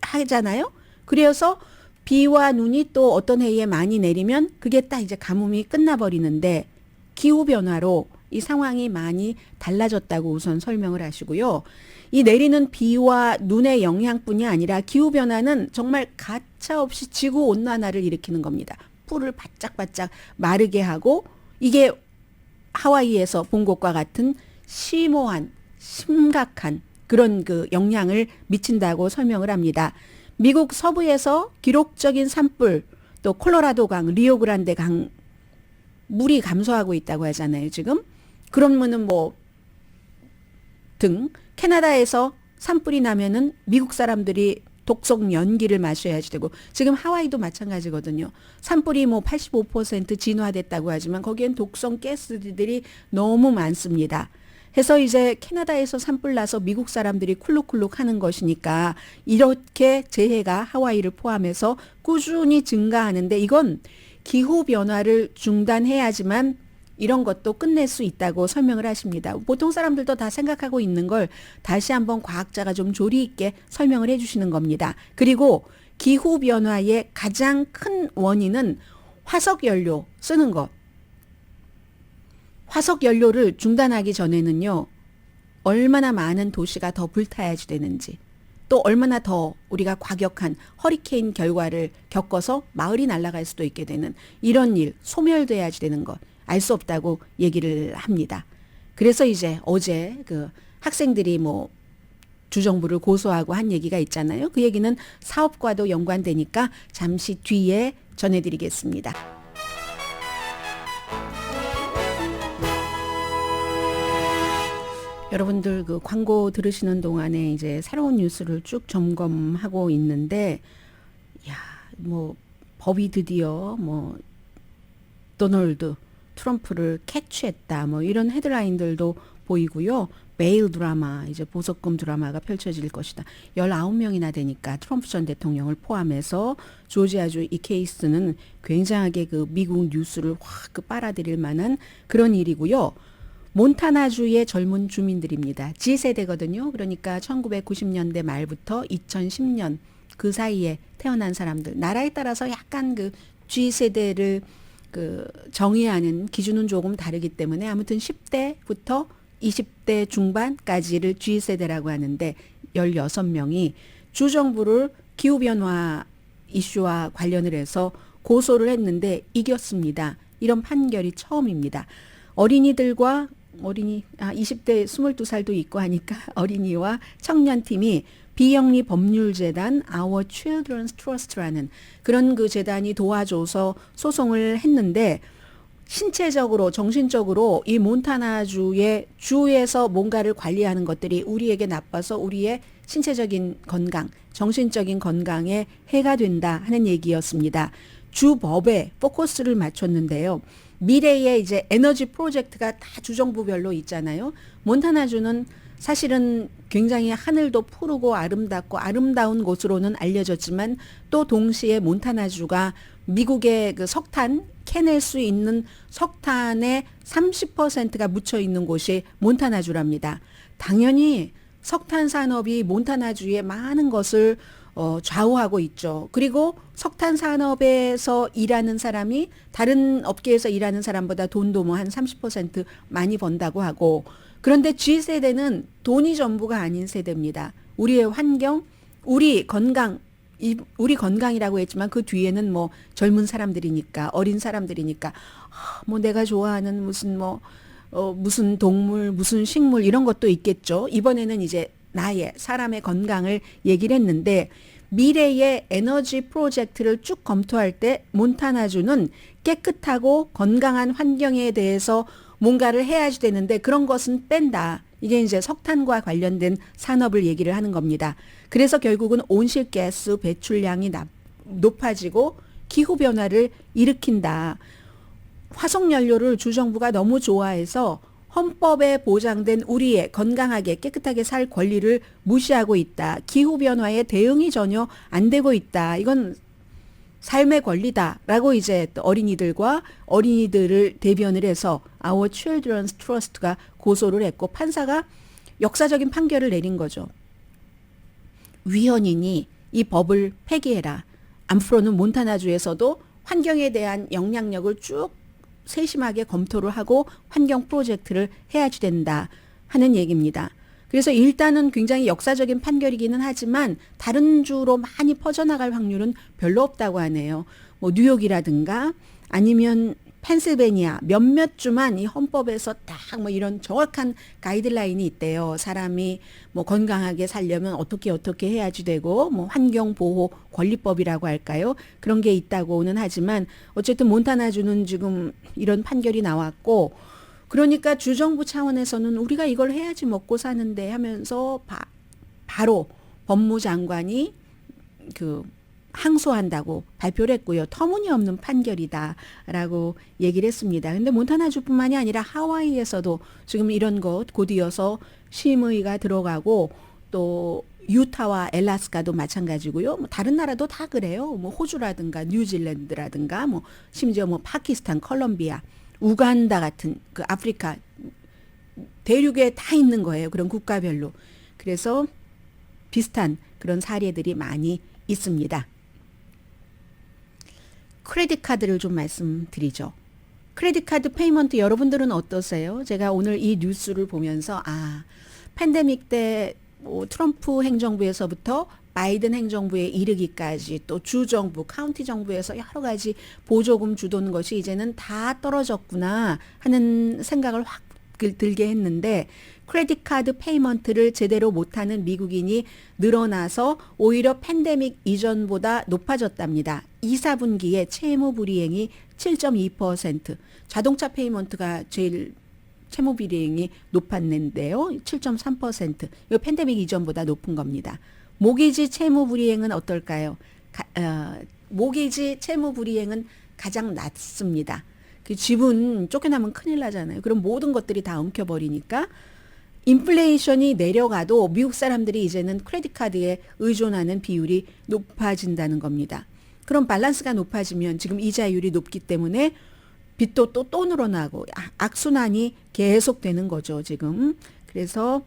하잖아요. 그래서 비와 눈이 또 어떤 해에 많이 내리면 그게 딱 이제 가뭄이 끝나버리는데 기후변화로 이 상황이 많이 달라졌다고 우선 설명을 하시고요. 이 내리는 비와 눈의 영향뿐이 아니라 기후변화는 정말 가차없이 지구온난화를 일으키는 겁니다. 풀을 바짝바짝 마르게 하고 이게 하와이에서 본 것과 같은 심오한 심각한 그런 그 영향을 미친다고 설명을 합니다. 미국 서부에서 기록적인 산불 또 콜로라도 강, 리오그란데 강 물이 감소하고 있다고 하잖아요. 지금 그러면은 뭐 등 캐나다에서 산불이 나면은 미국 사람들이 독성 연기를 마셔야지 되고 지금 하와이도 마찬가지거든요. 산불이 뭐 85% 진화됐다고 하지만 거기엔 독성 가스들이 너무 많습니다. 해서 이제 캐나다에서 산불 나서 미국 사람들이 쿨룩쿨룩 하는 것이니까 이렇게 재해가 하와이를 포함해서 꾸준히 증가하는데 이건 기후변화를 중단해야지만 이런 것도 끝낼 수 있다고 설명을 하십니다. 보통 사람들도 다 생각하고 있는 걸 다시 한번 과학자가 좀 조리 있게 설명을 해주시는 겁니다. 그리고 기후변화의 가장 큰 원인은 화석연료 쓰는 것. 화석연료를 중단하기 전에는요. 얼마나 많은 도시가 더 불타야지 되는지 또 얼마나 더 우리가 과격한 허리케인 결과를 겪어서 마을이 날아갈 수도 있게 되는 이런 일 소멸돼야지 되는 것. 알 수 없다고 얘기를 합니다. 그래서 이제 어제 그 학생들이 뭐 주정부를 고소하고 한 얘기가 있잖아요. 그 얘기는 사업과도 연관되니까 잠시 뒤에 전해드리겠습니다. 여러분들 그 광고 들으시는 동안에 이제 새로운 뉴스를 쭉 점검하고 있는데, 야, 뭐 법이 드디어 뭐 도널드 트럼프를 캐치했다 뭐 이런 헤드라인들도 보이고요. 메일 드라마 이제 보석금 드라마가 펼쳐질 것이다. 19명이나 되니까 트럼프 전 대통령을 포함해서 조지아주 이 케이스는 굉장하게 그 미국 뉴스를 확 그 빨아들일 만한 그런 일이고요. 몬타나주의 젊은 주민들입니다. G세대거든요. 그러니까 1990년대 말부터 2010년 그 사이에 태어난 사람들. 나라에 따라서 약간 그 G세대를 그 정의하는 기준은 조금 다르기 때문에 아무튼 10대부터 20대 중반까지를 G세대라고 하는데 16명이 주정부를 기후변화 이슈와 관련을 해서 고소를 했는데 이겼습니다. 이런 판결이 처음입니다. 어린이들과 20대 22살도 있고 하니까 어린이와 청년팀이 비영리 법률재단 Our Children's Trust라는 그런 그 재단이 도와줘서 소송을 했는데 신체적으로 정신적으로 이 몬타나주의 주에서 뭔가를 관리하는 것들이 우리에게 나빠서 우리의 신체적인 건강, 정신적인 건강에 해가 된다 하는 얘기였습니다. 주 법에 포커스를 맞췄는데요. 미래의 이제 에너지 프로젝트가 다 주정부별로 있잖아요. 몬타나주는 사실은 굉장히 하늘도 푸르고 아름답고 아름다운 곳으로는 알려졌지만 또 동시에 몬타나주가 미국의 그 석탄 캐낼 수 있는 석탄의 30%가 묻혀 있는 곳이 몬타나주랍니다. 당연히 석탄 산업이 몬타나주의 많은 것을 좌우하고 있죠. 그리고 석탄 산업에서 일하는 사람이 다른 업계에서 일하는 사람보다 돈도 뭐 한 30% 많이 번다고 하고, 그런데 G세대는 돈이 전부가 아닌 세대입니다. 우리의 환경, 우리 건강이라고 했지만 그 뒤에는 뭐 젊은 사람들이니까, 어린 사람들이니까 뭐 내가 좋아하는 무슨 동물, 무슨 식물 이런 것도 있겠죠. 이번에는 이제 나의 사람의 건강을 얘기를 했는데, 미래의 에너지 프로젝트를 쭉 검토할 때 몬타나주는 깨끗하고 건강한 환경에 대해서 뭔가를 해야지 되는데 그런 것은 뺀다. 이게 이제 석탄과 관련된 산업을 얘기를 하는 겁니다. 그래서 결국은 온실가스 배출량이 높아지고 기후변화를 일으킨다. 화석연료를 주정부가 너무 좋아해서 헌법에 보장된 우리의 건강하게 깨끗하게 살 권리를 무시하고 있다. 기후변화에 대응이 전혀 안 되고 있다. 이건 삶의 권리다라고 이제 또 어린이들을 대변을 해서 Our Children's Trust가 고소를 했고, 판사가 역사적인 판결을 내린 거죠. 위헌이니 이 법을 폐기해라. 앞으로는 몬타나주에서도 환경에 대한 영향력을 쭉 세심하게 검토를 하고 환경 프로젝트를 해야지 된다 하는 얘기입니다. 그래서 일단은 굉장히 역사적인 판결이기는 하지만 다른 주로 많이 퍼져나갈 확률은 별로 없다고 하네요. 뭐 뉴욕이라든가 아니면 펜실베니아 몇몇 주만 이 헌법에서 딱 뭐 이런 정확한 가이드라인이 있대요. 사람이 뭐 건강하게 살려면 어떻게 해야지 되고, 뭐 환경보호 권리법이라고 할까요? 그런 게 있다고는 하지만 어쨌든 몬타나주는 지금 이런 판결이 나왔고, 그러니까 주정부 차원에서는 우리가 이걸 해야지 먹고 사는데 하면서 바로 법무장관이 항소한다고 발표를 했고요. 터무니없는 판결이다라고 얘기를 했습니다. 근데 몬타나주뿐만이 아니라 하와이에서도 지금 이런 것 곧이어서 심의가 들어가고, 또 유타와 엘라스카도 마찬가지고요. 뭐 다른 나라도 다 그래요. 뭐 호주라든가 뉴질랜드라든가 뭐 심지어 뭐 파키스탄, 콜롬비아, 우간다 같은 그 아프리카 대륙에 다 있는 거예요. 그런 국가별로. 그래서 비슷한 그런 사례들이 많이 있습니다. 크레딧 카드를 좀 말씀드리죠. 크레딧 카드 페이먼트 여러분들은 어떠세요? 제가 오늘 이 뉴스를 보면서 팬데믹 때 뭐 트럼프 행정부에서부터 바이든 행정부에 이르기까지 또 주정부, 카운티 정부에서 여러 가지 보조금 주던 것이 이제는 다 떨어졌구나 하는 생각을 확 들게 했는데, 크레딧 카드 페이먼트를 제대로 못하는 미국인이 늘어나서 오히려 팬데믹 이전보다 높아졌답니다. 2, 4분기에 채무불이행이 7.2%, 자동차 페이먼트가 제일 채무불이행이 높았는데요. 7.3%. 이거 팬데믹 이전보다 높은 겁니다. 모기지 채무불이행은 어떨까요? 모기지 채무불이행은 가장 낮습니다. 그 집은 쫓겨나면 큰일 나잖아요. 그럼 모든 것들이 다 엉켜버리니까 인플레이션이 내려가도 미국 사람들이 이제는 크레딧 카드에 의존하는 비율이 높아진다는 겁니다. 그럼 밸런스가 높아지면 지금 이자율이 높기 때문에 빚도 또 늘어나고 악순환이 계속되는 거죠, 지금. 그래서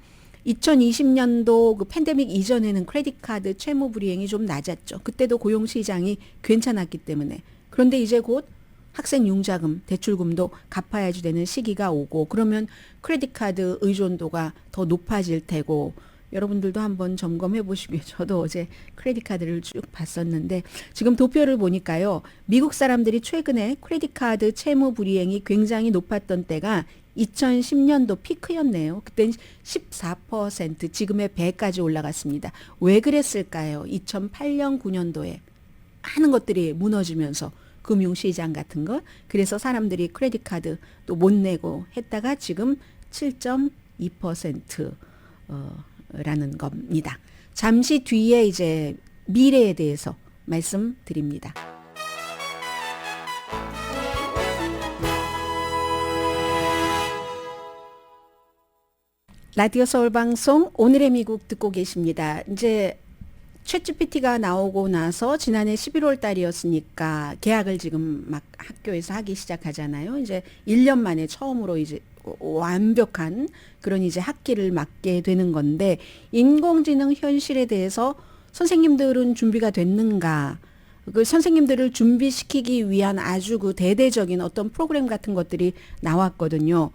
2020년도 그 팬데믹 이전에는 크레딧 카드 채무 불이행이 좀 낮았죠. 그때도 고용 시장이 괜찮았기 때문에. 그런데 이제 곧 학생 융자금, 대출금도 갚아야지 되는 시기가 오고, 그러면 크레딧 카드 의존도가 더 높아질 테고, 여러분들도 한번 점검해 보시고요. 저도 어제 크레딧 카드를 쭉 봤었는데 지금 도표를 보니까요. 미국 사람들이 최근에 크레딧 카드 채무 불이행이 굉장히 높았던 때가 2010년도 피크였네요. 그땐 14%, 지금의 배까지 올라갔습니다. 왜 그랬을까요? 2008년, 9년도에 많은 것들이 무너지면서 금융시장 같은 것. 그래서 사람들이 크레딧 카드 또 못 내고 했다가 지금 7.2% 라는 겁니다. 잠시 뒤에 이제 미래에 대해서 말씀드립니다. 라디오 서울 방송 오늘의 미국 듣고 계십니다. 이제 챗GPT가 나오고 나서 지난해 11월 달이었으니까 계약을 지금 막 학교에서 하기 시작하잖아요. 이제 1년 만에 처음으로 이제 완벽한 그런 이제 학기를 맞게 되는 건데, 인공지능 현실에 대해서 선생님들은 준비가 됐는가? 그 선생님들을 준비시키기 위한 아주 그 대대적인 어떤 프로그램 같은 것들이 나왔거든요.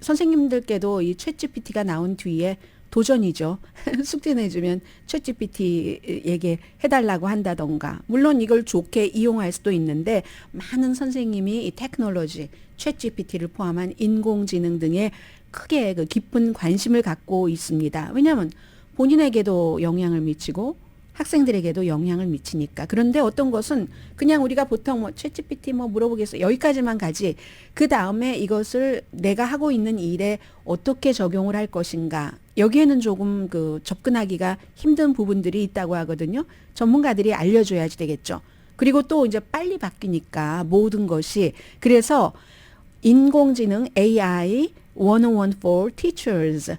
선생님들께도 이 챗GPT가 나온 뒤에 도전이죠. 숙제 내주면 챗GPT에게 해달라고 한다던가. 물론 이걸 좋게 이용할 수도 있는데 많은 선생님이 이 테크놀로지, 챗GPT를 포함한 인공지능 등에 크게 그 깊은 관심을 갖고 있습니다. 왜냐하면 본인에게도 영향을 미치고 학생들에게도 영향을 미치니까. 그런데 어떤 것은 그냥 우리가 보통 뭐 챗GPT 뭐 물어보겠어, 여기까지만 가지. 그 다음에 이것을 내가 하고 있는 일에 어떻게 적용을 할 것인가. 여기에는 조금 그 접근하기가 힘든 부분들이 있다고 하거든요. 전문가들이 알려줘야지 되겠죠. 그리고 또 이제 빨리 바뀌니까 모든 것이. 그래서 인공지능 AI 101 for Teachers,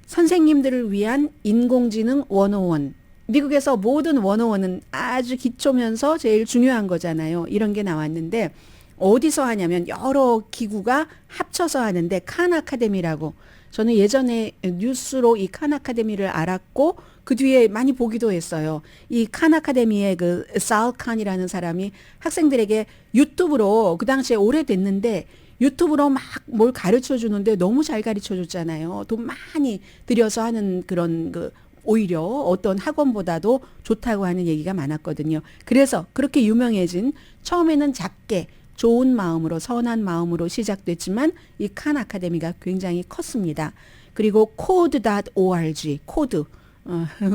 선생님들을 위한 인공지능 101. 미국에서 모든 101은 아주 기초면서 제일 중요한 거잖아요. 이런 게 나왔는데 어디서 하냐면 여러 기구가 합쳐서 하는데, 칸 아카데미라고. 저는 예전에 뉴스로 이 칸 아카데미를 알았고 그 뒤에 많이 보기도 했어요. 이 칸 아카데미의 그 살 칸이라는 사람이 학생들에게 유튜브로, 그 당시에 오래됐는데 유튜브로 막 뭘 가르쳐 주는데 너무 잘 가르쳐 줬잖아요. 돈 많이 들여서 하는 그런 그 오히려 어떤 학원보다도 좋다고 하는 얘기가 많았거든요. 그래서 그렇게 유명해진, 처음에는 작게 좋은 마음으로, 선한 마음으로 시작됐지만 이 칸 아카데미가 굉장히 컸습니다. 그리고 code.org, 코드.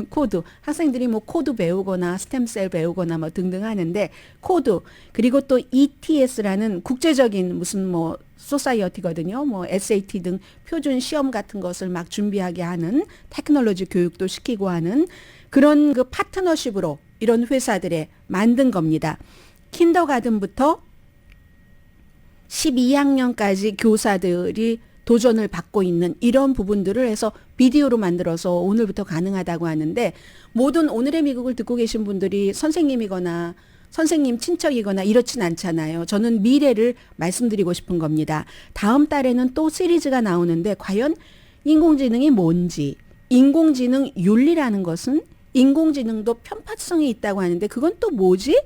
코드. 학생들이 뭐 코드 배우거나 스템셀 배우거나 뭐 등등 하는데 코드. 그리고 또 ETS라는 국제적인 무슨 뭐 소사이어티거든요. 뭐 SAT 등 표준 시험 같은 것을 막 준비하게 하는, 테크놀로지 교육도 시키고 하는 그런 그 파트너십으로 이런 회사들에 만든 겁니다. 킨더가든부터 12학년까지 교사들이 도전을 받고 있는 이런 부분들을 해서 비디오로 만들어서 오늘부터 가능하다고 하는데, 모든 오늘의 미국을 듣고 계신 분들이 선생님이거나 선생님 친척이거나 이렇진 않잖아요. 저는 미래를 말씀드리고 싶은 겁니다. 다음 달에는 또 시리즈가 나오는데 과연 인공지능이 뭔지, 인공지능 윤리라는 것은, 인공지능도 편파성이 있다고 하는데 그건 또 뭐지?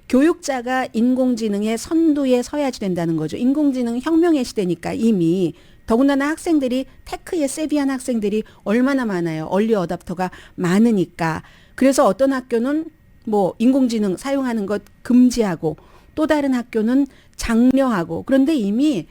교육자가 인공지능의 선두에 서야지 된다는 거죠. 인공지능 혁명의 시대니까 이미. 더군다나 학생들이, 테크에 세비한 학생들이 얼마나 많아요. 얼리 어답터가 많으니까. 그래서 어떤 학교는 뭐 인공지능 사용하는 것 금지하고 또 다른 학교는 장려하고. 그런데 이미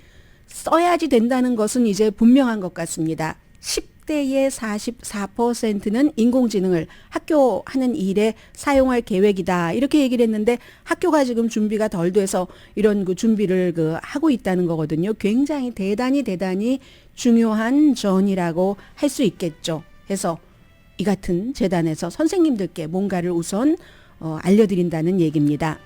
써야지 된다는 것은 이제 분명한 것 같습니다. 10대의 44%는 인공지능을 학교 하는 일에 사용할 계획이다. 이렇게 얘기를 했는데 학교가 지금 준비가 덜 돼서 이런 그 준비를 그 하고 있다는 거거든요. 굉장히 대단히 중요한 전이라고 할 수 있겠죠. 해서 이 같은 재단에서 선생님들께 뭔가를 우선 알려드린다는 얘기입니다.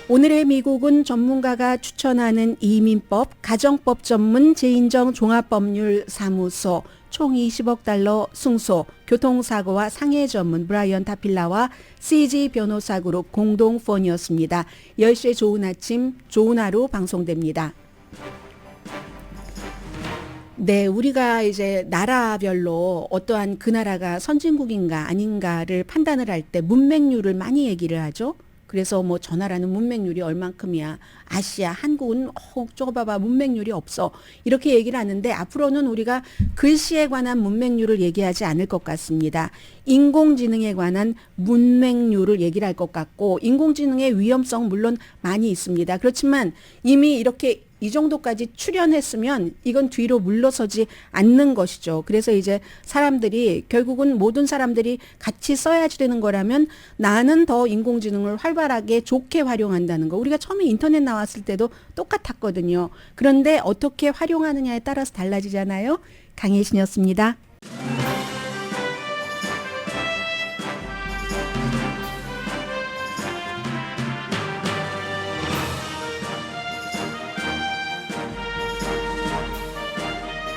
오늘의 미국은 전문가가 추천하는 이민법, 가정법 전문 재인정 종합법률사무소, 총 20억 달러 승소, 교통사고와 상해 전문 브라이언 타필라와 CG 변호사 그룹 공동 폰이었습니다. 10시에 좋은 아침, 좋은 하루 방송됩니다. 네, 우리가 이제 나라별로 어떠한 그 나라가 선진국인가 아닌가를 판단을 할 때 문맹률을 많이 얘기를 하죠. 그래서 뭐 저 나라는 문맹률이 얼만큼이야. 아시아, 한국은 저거 봐봐 문맹률이 없어. 이렇게 얘기를 하는데 앞으로는 우리가 글씨에 관한 문맹률을 얘기하지 않을 것 같습니다. 인공지능에 관한 문맹률을 얘기를 할 것 같고, 인공지능의 위험성 물론 많이 있습니다. 그렇지만 이미 이렇게 이 정도까지 출현했으면 이건 뒤로 물러서지 않는 것이죠. 그래서 이제 사람들이 결국은 모든 사람들이 같이 써야지 되는 거라면 나는 더 인공지능을 활발하게 좋게 활용한다는 거. 우리가 처음에 인터넷 나왔을 때도 똑같았거든요. 그런데 어떻게 활용하느냐에 따라서 달라지잖아요. 강혜신이었습니다.